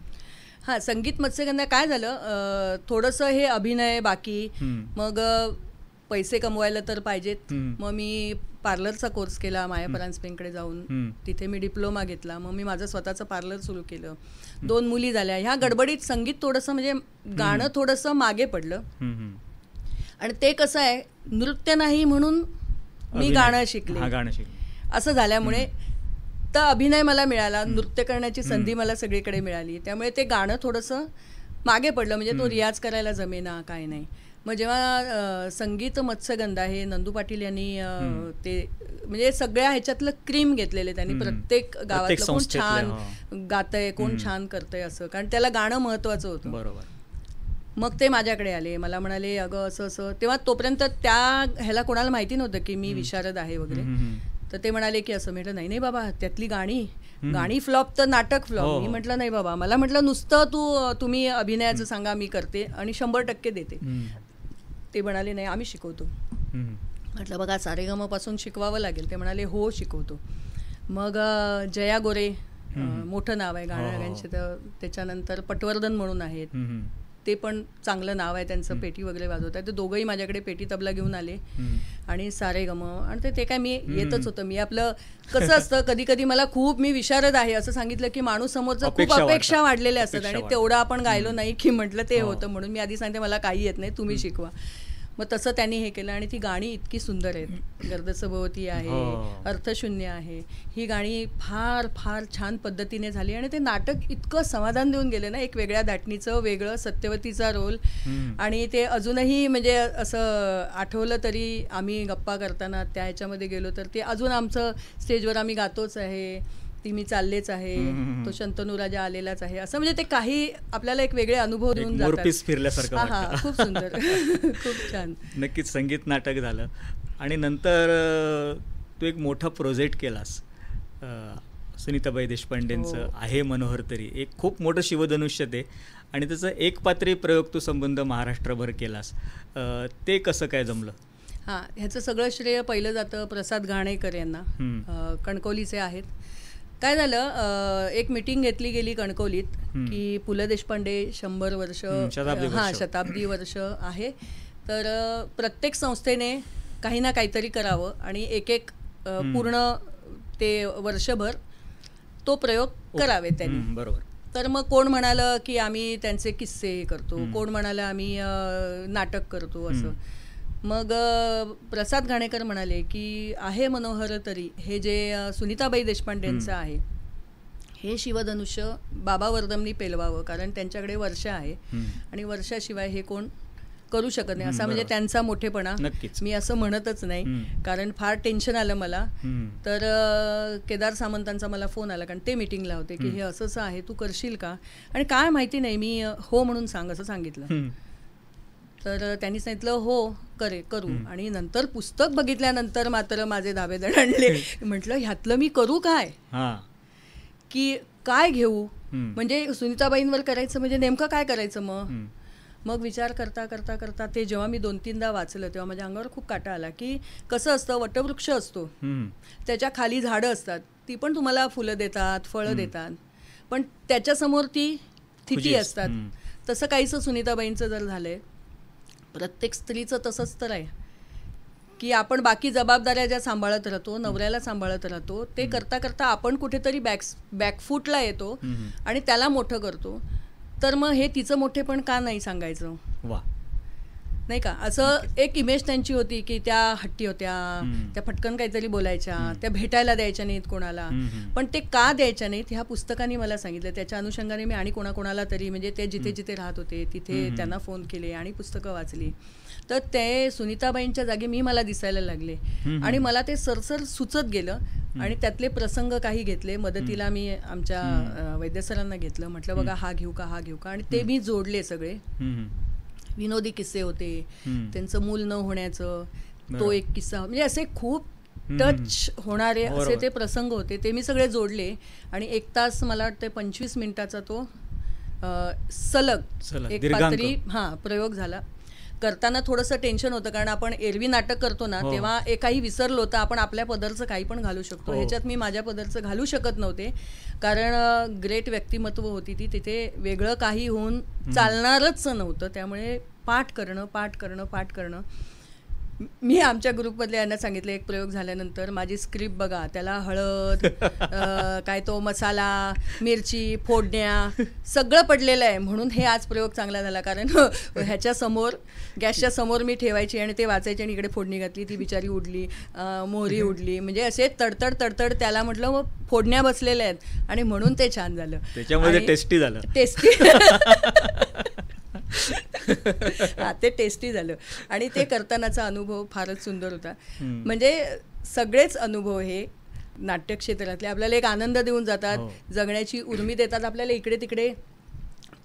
हां, संगीत मत्स्यगंधा काय झालं, थोडंसं हे अभिनय बाकी, मग पैसे कमवायला तर पाहिजेत. मग मी पार्लरचा कोर्स केला माया परांजपेंकडे जाऊन, तिथे मी डिप्लोमा घेतला. मग मी माझं स्वतःचं पार्लर सुरू केलं, 2 मुली झाल्या. ह्या गडबडीत संगीत थोडंसं, म्हणजे गाणं थोडंसं मागे पडलं. आणि ते कसं आहे, नृत्य नाही म्हणून मी गाणं शिकले, असं झाल्यामुळे तर अभिनय मला मिळाला, नृत्य करण्याची संधी मला सगळीकडे मिळाली. त्यामुळे ते गाणं थोडंसं मागे पडलं, म्हणजे तो रियाज करायला जमेना, काय नाही. मग जेव्हा संगीत मत्स्यगंधा हे नंदू पाटील यांनी ते म्हणजे सगळ्या ह्याच्यातलं क्रीम घेतलेले त्यांनी, प्रत्येक गावातलं कोण छान गातंय, कोण छान करतंय असं, कारण त्याला गाणं महत्वाचं होतं. बरोबर. मग ते माझ्याकडे आले, मला म्हणाले अगं असं असं. तेव्हा तोपर्यंत त्या ह्याला कोणाला माहिती नव्हतं की मी विशारद आहे वगैरे. तर ते म्हणाले की असं. म्हटलं नाही नाही बाबा, त्यातली गाणी फ्लॉप तर नाटक फ्लॉप. मी म्हटलं नाही बाबा, मला म्हटलं नुसतं तुम्ही अभिनयाचं सांगा, मी करते आणि 100% देते. ते म्हणाले नाही आम्ही शिकवतो. म्हटलं बघा सारेगम पासून शिकवावं लागेल. ते म्हणाले हो शिकवतो. मग जया गोरे मोठं नाव आहे गाण्यांचे. तर त्याच्यानंतर पटवर्धन म्हणून आहेत, ते पण चांगलं नाव आहे त्यांचं, पेटी वगैरे वाजवत आहे. ते दोघंही माझ्याकडे पेटी तबला घेऊन आले आणि सारेगम. आणि ते काय मी येतच होतं. मी आपलं कसं असतं, कधी कधी मला खूप मी विशारद आहे असं सांगितलं की माणूस समोरचं खूप अपेक्षा वाढलेल्या असतात आणि तेवढं आपण गायलो नाही की म्हटलं ते होतं. म्हणून मी आधी सांगते मला काही येत नाही, तुम्ही शिकवा. मग तसं त्यांनी हे केलं आणि ती गाणी इतकी सुंदर आहेत. गर्दसभोवती आहे, अर्थशून्य आहे, ही गाणी फार फार छान पद्धतीने झाली आणि ते नाटक इतकं समाधान देऊन गेले ना. एक वेगळ्या धाटणीचं, वेगळं सत्यवतीचा रोल. आणि ते अजूनही म्हणजे असं आठवलं तरी आम्ही गप्पा करताना त्या ह्याच्यामध्ये गेलो तर ते अजून आमचं स्टेजवर आम्ही गातोच आहे, ती मी चाललेच आहे, तो शंतनू राजा आलेलाच आहे, असं म्हणजे ते काही आपल्याला एक वेगळे अनुभव देऊन जातात. फिरल्यासारखं. हा खूप सुंदर. खूप छान. नक्कीच संगीत नाटक झालं आणि नंतर तू एक मोठा प्रोजेक्ट केलास सुनीताबाई देशपांडेंचं आहे मनोहर तरी. एक खूप मोठं शिवधनुष्य ते आणि त्याचं एक पात्री प्रयोग तू संबंध महाराष्ट्रभर केलास. ते कसं काय जमलं? हां, ह्याचं सगळं श्रेय पहिलं जातं प्रसाद घाणेकर यांना, कणकवलीचे आहेत. काय झालं, एक मीटिंग घेतली गेली कणकवलीत की पु ल देशपांडे 100 वर्ष, शताब्दी वर्ष आहे, तर प्रत्येक संस्थेने काही ना काहीतरी करावं आणि एक एक पूर्ण ते वर्षभर तो प्रयोग करावे त्यांनी. बरोबर. तर मग कोण म्हणालं की आम्ही त्यांचे किस्से करतो, कोण म्हणालं आम्ही नाटक करतो असं. मग प्रसाद घाणेकर म्हणाले की आहे मनोहर तरी हे जे सुनीताबाई देशपांडेंचं आहे हे शिवधनुष्य बाबा वर्दमनी पेलवावं, कारण त्यांच्याकडे वर्षा आहे आणि वर्षाशिवाय हे कोण करू शकत नाही. असा म्हणजे त्यांचा मोठेपणा. मी असं म्हणतच नाही, कारण फार टेन्शन आलं मला. तर केदार सामंतांचा मला फोन आला, कारण ते मीटिंगला होते, की हे असंच आहे, तू करशील का? आणि काय माहिती नाही, मी हो म्हणून सांग असं सांगितलं. तर त्यांनी सांगितलं हो करू. आणि नंतर पुस्तक बघितल्यानंतर मात्र माझे धाबे दणाणले. म्हटलं ह्यातलं मी करू काय, की काय घेऊ, म्हणजे सुनीताबाईंवर करायचं म्हणजे नेमकं काय करायचं. मग विचार करता करता करता ते जेव्हा मी 2-3दा वाचलं तेव्हा माझ्या अंगावर खूप काटा आला, की कसं असतं, वटवृक्ष असतो, त्याच्या खाली झाडं असतात, ती पण तुम्हाला फुलं देतात, फळं देतात, पण त्याच्यासमोर ती स्थिती असतात. तसं काहीसं सुनीताबाईंचं जर झालंय. प्रत्येक स्त्रीचं तसंच तर आहे की आपण बाकी जबाबदाऱ्या ज्या सांभाळत राहतो, नवऱ्याला सांभाळत राहतो, ते करता करता आपण कुठेतरी बॅकफूटला येतो आणि त्याला मोठं करतो. तर मग हे तिचं मोठेपण का नाही सांगायचं, नाही का? असं एक इमेज त्यांची होती की त्या हट्टी होत्या, त्या फटकन काहीतरी बोलायच्या, त्या भेटायला द्यायच्या नाहीत कोणाला. पण ते का द्यायच्या नाहीत ह्या पुस्तकाने मला सांगितलं. त्याच्या अनुषंगाने मी आणि कोणाकोणाला तरी, म्हणजे ते जिथे जिथे राहत होते तिथे त्यांना फोन केले आणि पुस्तकं वाचली. तर ते सुनीताबाईंच्या जागी मला दिसायला लागले आणि मला ते सरसर सुचत गेलं. आणि त्यातले प्रसंग काही घेतले, मदतीला मी आमच्या वैद्यसरांना घेतलं. म्हटलं बघा हा घेऊ का, हा घेऊ का, आणि ते मी जोडले सगळे. विनोदी किस्से होते, त्यांचं मूल न होण्याचं तो एक किस्सा, म्हणजे असे खूप टच होणारे असे ते प्रसंग होते. ते मी सगळे जोडले आणि 1 तास मला वाटतं 25 मिनिटाचा तो सलग एक पात्री प्रयोग झाला. करताना थोडंसं टेन्शन होतं, कारण आपण एरवी नाटक करतो ना तेव्हा काही विसरलो तर आपण आपल्या पदरचं काही पण घालू शकतो. ह्याच्यात मी माझ्या पदरचं घालू शकत नव्हते, कारण ग्रेट व्यक्तिमत्व होती ती, तिथे वेगळं काही होऊन चालणारच नव्हतं. त्यामुळे पाठ करणं. मी आमच्या ग्रुपमधल्या यांना सांगितलं, एक प्रयोग झाल्यानंतर माझी स्क्रिप्ट बघा, त्याला हळद, काय तो मसाला, मिरची, फोडण्या सगळं पडलेलं आहे, म्हणून हे आज प्रयोग चांगला झाला. कारण ह्याच्या समोर, गॅसच्या समोर मी ठेवायची आणि ते वाचायचे आणि इकडे फोडणी घातली, ती बिचारी उडली, मोहरी उडली, म्हणजे असे तडतड त्याला म्हटलं मग फोडण्या बसलेल्या आहेत आणि म्हणून ते छान झालं. त्याच्यामध्ये टेस्टी झालं. हा, ते टेस्टी झालं. आणि ते करतानाचा अनुभव फारच सुंदर होता. म्हणजे सगळेच अनुभव हे नाट्यक्षेत्रातले आपल्याला एक आनंद देऊन जातात, जगण्याची उर्मी देतात. आपल्याला इकडे तिकडे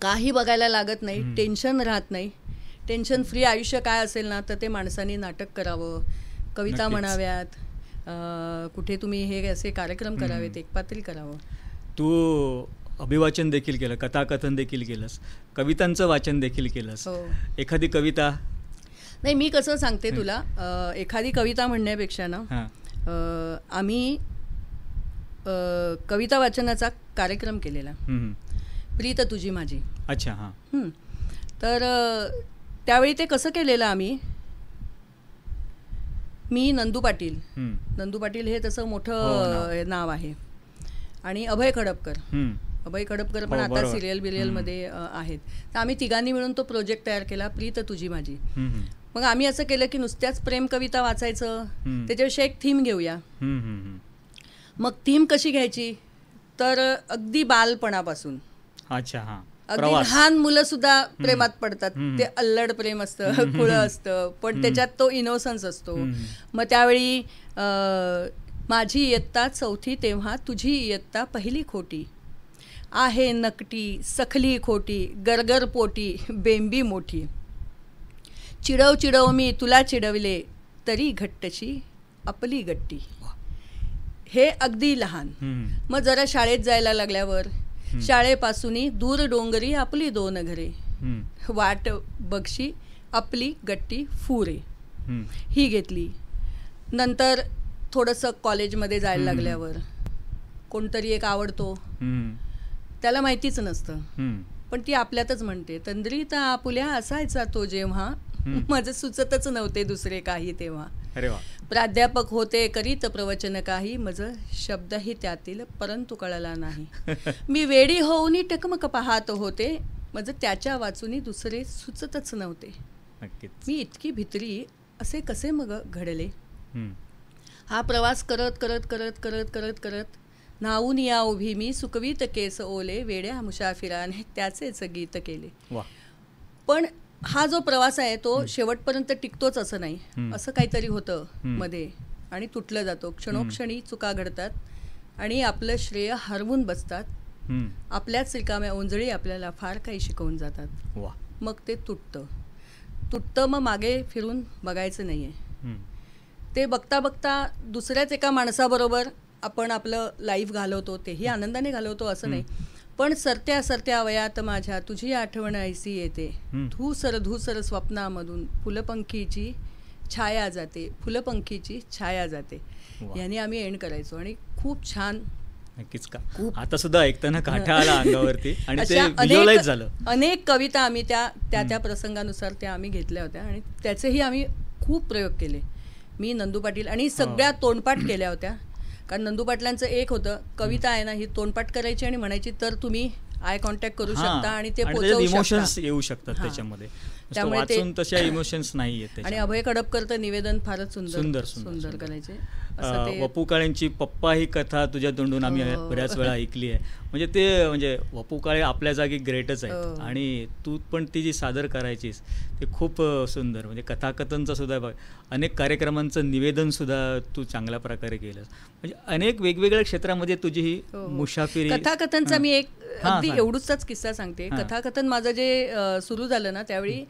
काही बघायला लागत नाही, टेन्शन राहत नाही. टेन्शन फ्री आयुष्य काय असेल ना, तर ते माणसांनी नाटक करावं, कविता म्हणाव्यात, कुठे तुम्ही हे असे कार्यक्रम करावेत, एकपात्री करावं. तू अभिवाचन देखील केलं, कथाकथन देखील केलंस, कवितांचं वाचन देखील केलंस. एखादी कविता? नाही, मी कसं सांगते तुला, एखादी कविता म्हणण्यापेक्षा ना, आम्ही कविता वाचनाचा कार्यक्रम केलेला, प्रीत तुझी माझी. अच्छा. हां. तर त्यावेळी ते कसं केलेलं आम्ही, मी नंदू पाटील हे तसं मोठं नाव आहे, आणि अभय खडपकर पण आता सिरियल मध्ये आहेत. तर आम्ही तिघांनी मिळून तो प्रोजेक्ट तयार केला, प्रीत तुझी माझी. मग आम्ही असं केलं की नुसत्याच प्रेम कविता वाचायचं, त्याच्याविषयी एक थीम घेऊया. मग थीम कशी घ्यायची, तर अगदी बालपणापासून. अच्छा. हां. अगदी लहान मुलं सुद्धा प्रेमात पडतात. ते अल्लड प्रेम असतं, खुळं असतं, पण त्याच्यात तो इनोसन्स असतो. मग त्यावेळी माझी इयत्ता चौथी तेव्हा तुझी इयत्ता पहिली खोटी, आहे नकटी सखली खोटी, गरगर पोटी बेंबी मोठी, चिडव चिडव मी तुला चिडविले, तरी घट्टशी आपली गट्टी. हे अगदी लहान. मग जरा शाळेत जायला लागल्यावर, शाळेपासून दूर डोंगरी आपली दोन घरे, वाट बक्षी आपली गट्टी फुरे, ही घेतली. नंतर थोडंसं कॉलेजमध्ये जायला लागल्यावर कोणतरी एक आवडतो, त्याला माहितीच नसतं, पण ती आपल्यातच म्हणते, तंद्रीत आपुल्या असायचा तो जेव्हा, माझं सुचतच नव्हते दुसरे काही तेव्हा. अरे वा. प्राध्यापक होते करीत प्रवचन काही, माझं शब्दही त्यातील परंतु कळला नाही. मी वेडी होऊन टकमक पाहत होते, माझं त्याच्या वाचून दुसरे सुचतच नव्हते. मी इतकी भित्री असे कसे मग घडले. हा प्रवास करत करत करत करत करत करत नाहून या उभी मी, सुकवीत केस ओले, वेड्या मुसाफिराने त्याचेच गीत केले. पण हा जो प्रवास आहे तो शेवटपर्यंत टिकतोच असं नाही, असं काहीतरी होतं मध्ये आणि तुटलं जातो. क्षणोक्षणी चुका घडतात आणि आपलं श्रेय हरवून बसतात. आपल्याच रिकाम्या ओंजळी आपल्याला फार काही शिकवून जातात. मग ते तुटतं, मग मागे फिरून बघायचं नाहीये. ते बघता बघता दुसऱ्याच एका माणसाबरोबर आपण आपलं लाईफ घालवतो, तेही आनंदाने घालवतो असं नाही, पण सरत्या सरत्या वयात माझ्या तुझी आठवण ऐसी येते, धूसर स्वप्नामधून फुलपंखीची छाया जाते. याने आम्ही एंड करायचो आणि खूप छान. नक्कीच का, आता सुद्धा ऐकताना काठा आला अंगावरती आणि ते व्हिज्युअलाइज झालं. अनेक कविता आम्ही त्या प्रसंगानुसार त्या आम्ही घेतल्या होत्या आणि त्याचेही आम्ही खूप प्रयोग केले. मी नंदू पाटील आणि सगळ्या तोंडपाठ केल्या होत्या, कारण नंदू पाटलांचं एक होतं, कविता आहे ना ही तोंडपाठ करायची आणि म्हणायची, तर तुम्ही आय कॉन्टॅक्ट करू शकता आणि ते पोहोचवू इमोशन्स येऊ शकतात त्याच्यामध्ये, त्यामुळे वाचून तशा इमोशन्स नाही येत. आणि अभय खडपकर तर निवेदन फारच सुंदर करायचे. वपू काळेंची पप्पा ही कथा तुझ्या तोंडून आम्ही बऱ्याच वेळा ऐकली आहे. म्हणजे वपू काळे आपल्या जागी ग्रेटच आहेत आणि तू पण ती जी सादर करायचीस ते खूप सुंदर. म्हणजे कथाकथनचं सुद्धा बघ, अनेक कार्यक्रमांचं निवेदन सुद्धा तू चांगल्या प्रकारे केलंस. म्हणजे अनेक वेगवेगळ्या क्षेत्रामध्ये तुझी ही मुसाफिरी. कथाकथनचा मी एक अगदी एवढूचाच किस्सा सांगते. कथाकथन माझं जे सुरू झालं ना त्यावेळी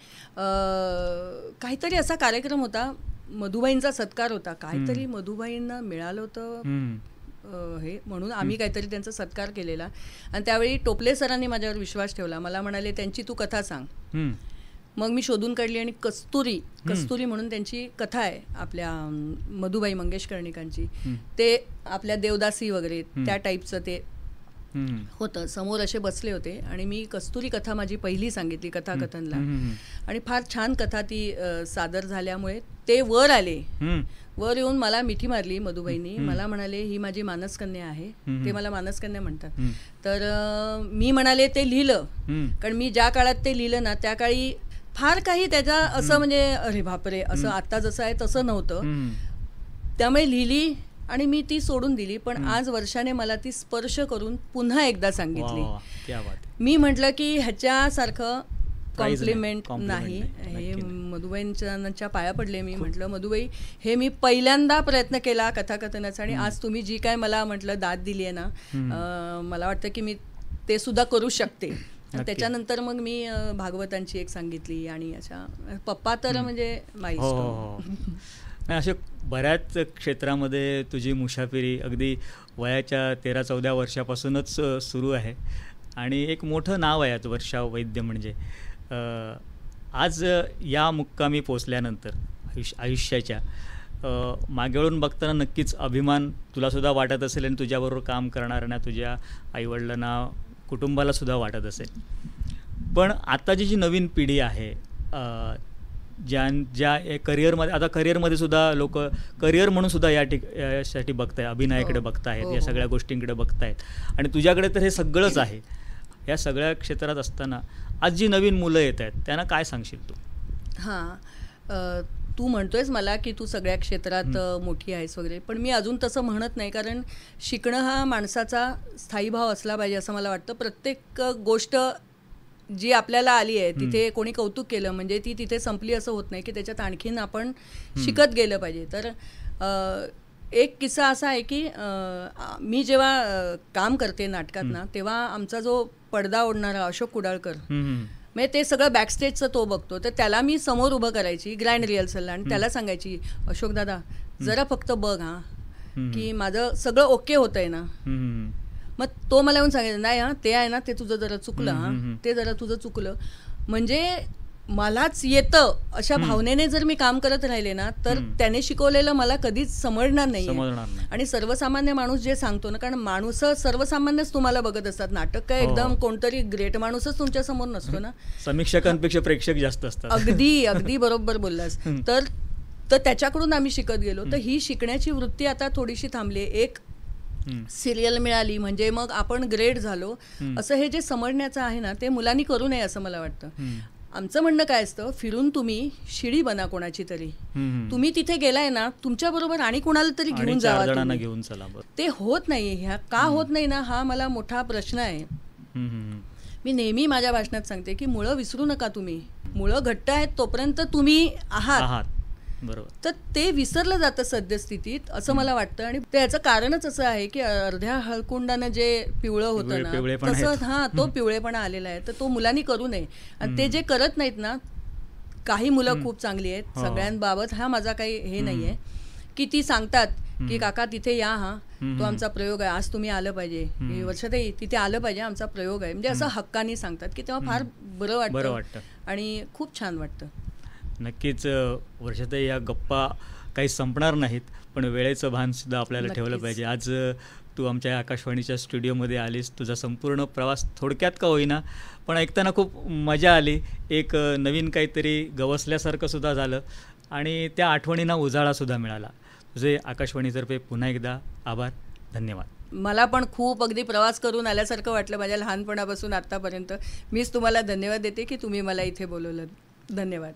काहीतरी असा कार्यक्रम होता, मधुबाईंचा सत्कार होता, काहीतरी मधुबाईंना मिळालं होतं हे म्हणून आम्ही काहीतरी त्यांचा सत्कार केलेला. आणि त्यावेळी टोपले सरांनी माझ्यावर विश्वास ठेवला. मला म्हणाले त्यांची तू कथा सांग. मग मी शोधून काढली आणि कस्तुरी म्हणून त्यांची कथा आहे आपल्या मधुबाई मंगेश कर्णिकांची. ते आपल्या देवदासी वगैरे त्या टाईपचं ते होतं. समोर असे बसले होते आणि मी कस्तुरी कथा माझी पहिली सांगितली कथाकथनला आणि फार छान कथा ती सादर झाल्यामुळे ते वर आले. वर येऊन मला मिठी मारली मधुबाईंनी. मला म्हणाले ही माझी मानसकन्या आहे. ते मला मानसकन्या म्हणतात. तर मी म्हणाले ते लिहिलं, कारण मी ज्या काळात ते लिहिलं ना त्या काळी फार काही त्याचा असं म्हणजे अरे बापरे असं आता जसं आहे तसं नव्हतं. त्यामुळे लिहिली आणि मी ती सोडून दिली. पण आज वर्षाने मला ती स्पर्श करून पुन्हा एकदा सांगितली. मी म्हटलं की ह्याच्यासारखं कॉम्प्लिमेंट नाही. हे मधुबाईंच्या पाया पडले मी. म्हटलं मधुबाई, हे मी पहिल्यांदा प्रयत्न केला कथाकथनाचा आणि आज तुम्ही जी काय मला म्हटलं दाद दिली आहे ना, मला वाटतं की मी ते सुद्धा करू शकते. त्याच्यानंतर मग मी भागवतांची एक सांगितली आणि अशा पप्पा तर म्हणजे माइलस्टोन. अशा बऱ्याच क्षेत्रामध्ये तुझी मुसाफिरी अगदी वयाच्या 13-14 वर्षापासूनच सुरू आहे आणि एक मोठं नाव आहे आज वर्षा वैद्य म्हणजे. आज या मुक्कामी पोचल्यानंतर आयुष्याच्या मागे वळून बघताना नक्कीच अभिमान तुलासुद्धा वाटत असेल आणि तुझ्याबरोबर काम करणाऱ्यांना, तुझ्या आईवडिलांना, कुटुंबालासुद्धा वाटत असेल. पण आताची जी नवीन पिढी आहे, ज्या करिअरमध्ये, आता करिअरमध्ये सुद्धा लोक करिअर म्हणून सुद्धा यासाठी बघताय, अभिनयाकडे बघतायत, या सगळ्या गोष्टींकडे बघतायत आणि तुझ्याकडे तर हे सगळंच आहे. या सगळ्या क्षेत्रात असताना आज जी नवीन मुलं येत आहेत त्यांना काय सांगशील तू? हां, तू म्हणतोयस मला की तू सगळ्या क्षेत्रात मोठी आहेस वगैरे, पण मी अजून तसं म्हणत नाही. कारण शिकणं हा माणसाचा स्थायी भाव असला पाहिजे असं मला वाटतं. प्रत्येक गोष्ट जी आपल्याला आली आहे तिथे कोणी कौतुक केलं म्हणजे ती तिथे संपली असं होत नाही, की त्याच्यात आणखीन आपण शिकत गेलं पाहिजे. तर एक किस्सा असा आहे की मी जेव्हा काम करते नाटकात ना, तेव्हा आमचा जो पडदा ओढणारा अशोक कुडाळकर, म्हणजे ते सगळं बॅकस्टेजचं तो बघतो, तर त्याला मी समोर उभं करायची ग्रँड रिहर्सलला आणि त्याला सांगायची, अशोक दादा जरा फक्त बघ की माझं सगळं ओके होतंय ना. मग तो मला येऊन सांगायचं, नाही हां ते आहे ना, ते तुझं जरा चुकलं, ते जरा तुझं चुकलं. म्हणजे मलाच येतं अशा भावनेने जर मी काम करत राहिले ना, तर त्याने शिकवलेलं मला कधीच समजणार नाही. आणि सर्वसामान्य माणूस जे सांगतो ना, कारण माणूस सर्वसामान्यच तुम्हाला बघत असतात. नाटक काय एकदम कोणतरी ग्रेट माणूसच तुमच्या समोर नसतो ना, समीक्षकांपेक्षा प्रेक्षक जास्त असतात. अगदी बरोबर बोललास. तर त्याच्याकडून आम्ही शिकत गेलो. तर ही शिकण्याची वृत्ती आता थोडीशी थांबली. एक सिरियल मिळाली म्हणजे मग आपण ग्रेड झालो असं हे जे समजण्याचं आहे ना, ते मुलांनी करू नये असं मला वाटतं. आमचं म्हणणं काय असतं, फिरून तुम्ही शिडी बना कोणाची तरी. तुम्ही तिथे गेलाय ना, तुमच्या बरोबर आणि कोणाला तरी घेऊन जावा, घेऊन चला. ते होत नाही. ह्या का होत नाही ना, हा मला मोठा प्रश्न आहे. मी नेहमी माझ्या भाषणात सांगते की मुळं विसरू नका. तुम्ही मुळं घट्ट आहेत तोपर्यंत तुम्ही आहात, बरोबर. तर ते विसरलं जातं सद्यस्थितीत असं मला वाटतं. आणि त्याचं कारणच असं आहे की अर्ध्या हळकुंडानं जे पिवळं होतं ना, तसं तो पिवळेपणा आलेला आहे. तर तो मुलांनी करू नये. आणि ते जे करत नाहीत ना, काही मुलं खूप चांगली आहेत सगळ्यांबाबत, हा माझा काही हे नाही आहे की ती सांगतात की काका तिथे या, तो आमचा प्रयोग आहे, आज तुम्ही आलं पाहिजे, वर्षातही तिथे आलं पाहिजे, आमचा प्रयोग आहे, म्हणजे असं हक्कानी सांगतात की तेव्हा फार बरं वाटतं आणि खूप छान वाटतं. नक्कीच वर्षातही या गप्पा काही संपणार नाहीत, पण वेळेचं भानसुद्धा आपल्याला ठेवलं पाहिजे. आज तू आमच्या आकाशवाणीच्या स्टुडिओमध्ये आलीस, तुझा संपूर्ण प्रवास थोडक्यात का होईना पण ऐकताना खूप मजा आली. एक नवीन काहीतरी गवसल्यासारखं सुद्धा झालं आणि त्या आठवणींना उजाळासुद्धा मिळाला. तुझे आकाशवाणीतर्फे पुन्हा एकदा आभार, धन्यवाद. मला पण खूप अगदी प्रवास करून आल्यासारखं वाटलं माझ्या लहानपणापासून आत्तापर्यंत. मीच तुम्हाला धन्यवाद देते की तुम्ही मला इथे बोलवलं. धन्यवाद.